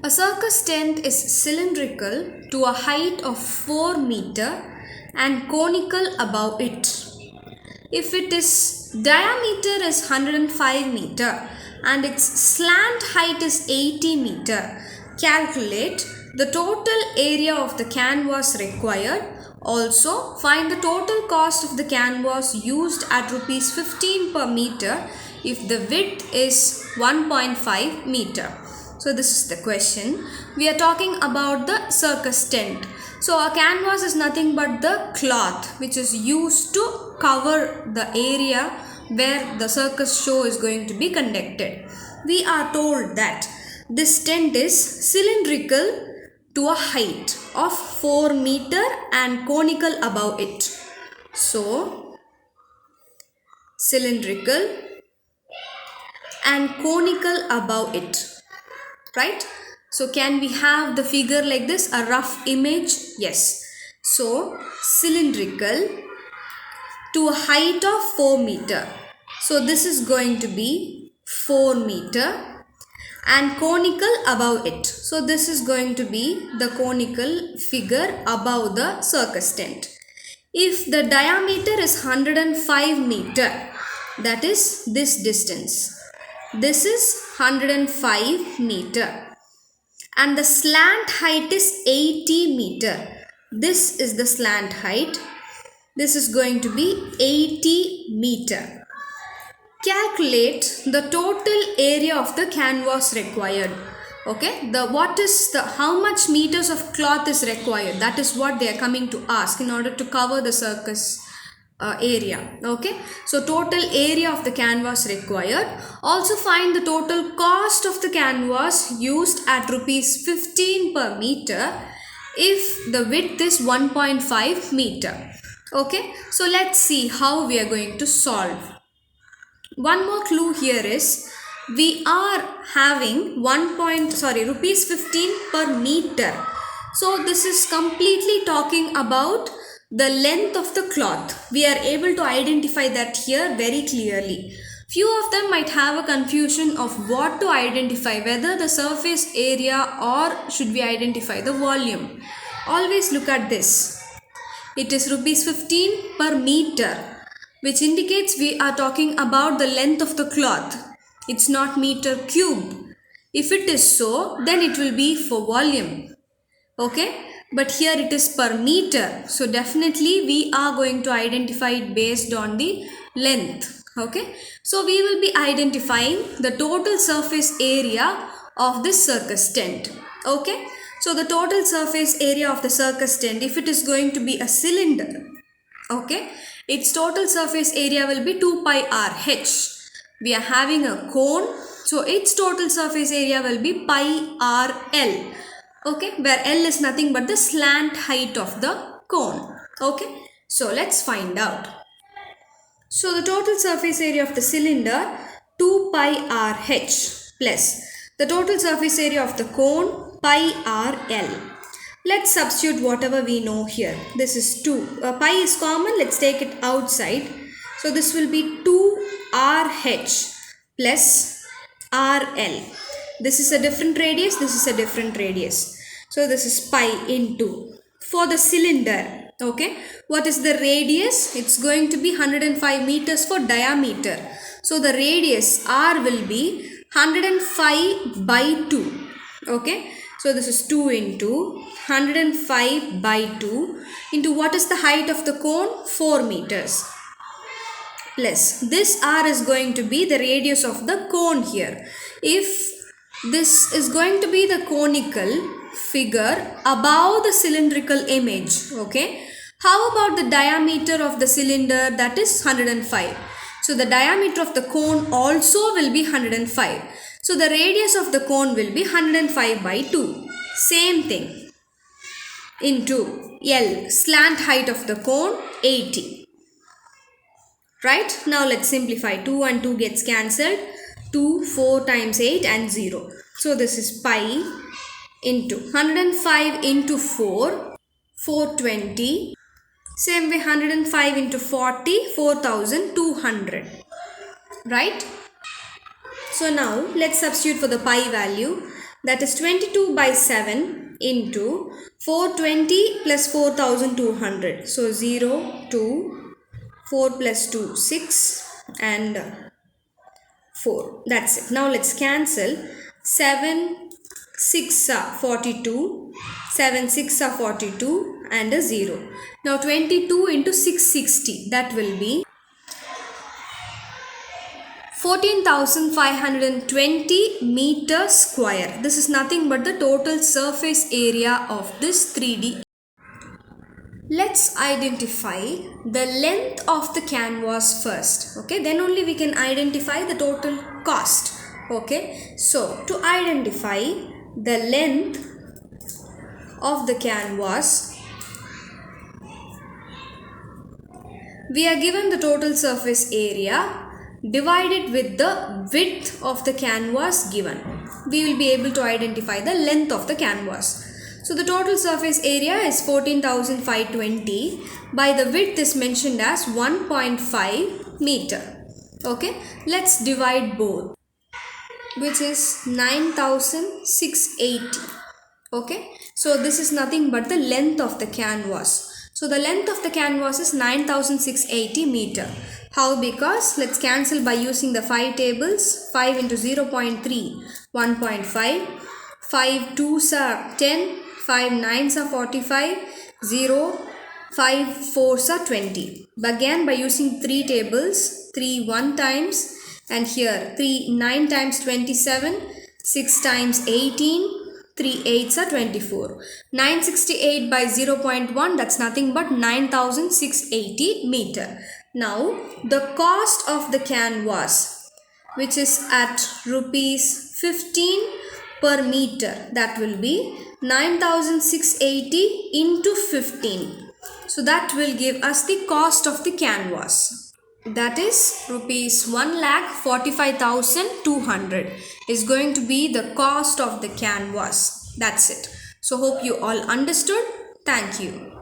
A circus tent is cylindrical to a height of 4 meter and conical above it. If its diameter is 105 meter and its slant height is 80 meter, calculate the total area of the canvas required. Also, find the total cost of the canvas used at rupees 15 per meter if the width is 1.5 meter. So this is the question. We are talking about the circus tent. So a canvas is nothing but the cloth which is used to cover the area where the circus show is going to be conducted. We are told that this tent is cylindrical to a height of 4 meter and conical above it. So cylindrical and conical above it. Right? So can we have the figure like this, a rough image? Yes. So cylindrical to a height of 4 meter. So this is going to be 4 meter and conical above it. So this is going to be the conical figure above the circus tent. If the diameter is 105 meter, that is this distance. This is 105 meter and the slant height is 80 meter. This is the slant height. This is going to be 80 meter. Calculate the total area of the canvas required. Okay, how much meters of cloth is required? That is what they are coming to ask in order to cover the circus area. Okay, so total area of the canvas required. Also find the total cost of the canvas used at rupees 15 per meter if the width is 1.5 meter. Okay, so let's see how we are going to solve. One more clue here is we are having rupees 15 per meter. So this is completely talking about the length of the cloth. We are able to identify that here very clearly. Few of them might have a confusion of what to identify, whether the surface area or should we identify the volume. Always look at this. It is rupees 15 per meter, which indicates we are talking about the length of the cloth. It's not meter cube. If it is so, then it will be for volume. Okay, but here it is per meter. So definitely we are going to identify it based on the length. Okay, so we will be identifying the total surface area of this circus tent. Okay, so the total surface area of the circus tent, if it is going to be a cylinder, okay, its total surface area will be 2 pi r h. We are having a cone, so its total surface area will be pi r l. Okay, where L is nothing but the slant height of the cone. Okay, so let's find out. So the total surface area of the cylinder 2 pi r h plus the total surface area of the cone pi r l. Let's substitute whatever we know here. This is 2. Pi is common. Let's take it outside. So this will be 2 r h plus r l. This is a different radius. This is a different radius. So this is pi into, for the cylinder, okay, what is the radius? It's going to be 105 meters for diameter. So the radius r will be 105 by 2. Okay, so this is 2 into 105 by 2 into what is the height of the cone? 4 meters. Plus this r is going to be the radius of the cone here. If this is going to be the conical figure above the cylindrical image, okay, how about the diameter of the cylinder? That is 105. So the diameter of the cone also will be 105. So the radius of the cone will be 105 by 2. Same thing into L, slant height of the cone 80. Right? Now let's simplify. 2 and 2 gets cancelled. 2, 4 times 8 and 0. So this is pi into 105 into 4, 420. Same way 105 into 40, 4200. Right? So now let's substitute for the pi value. That is 22 by 7 into 420 plus 4200. So 0, 2, 4 plus 2, 6 and 4. That's it. Now let's cancel. 7, 6 are 42. 7, 6 are 42 and a 0. Now 22 into 660. That will be 14,520 meter square. This is nothing but the total surface area of this 3D. Let's identify the length of the canvas first. Okay, then only we can identify the total cost. Okay, so to identify the length of the canvas, we are given the total surface area divided with the width of the canvas given. We will be able to identify the length of the canvas. So the total surface area is 14,520 by the width is mentioned as 1.5 meter. Okay, let's divide both, which is 9,680. Okay, so this is nothing but the length of the canvas. So the length of the canvas is 9,680 meter. How? Because let's cancel by using the 5 tables. 5 into 0.3, 1.5. 5 2s are 10. 5 9s are 45. 0, 5 4s are 20. Again by using 3 tables. 3 1 times. And here 3 9 times 27. 6 times 18. 3 8s are 24. 968 by 0.1, that's nothing but 9,680 meter. Now the cost of the canvas, which is at rupees 15 per meter, that will be 9,680 into 15. So that will give us the cost of the canvas. That is rupees 1,45,200 is going to be the cost of the canvas. That's it. So hope you all understood. Thank you.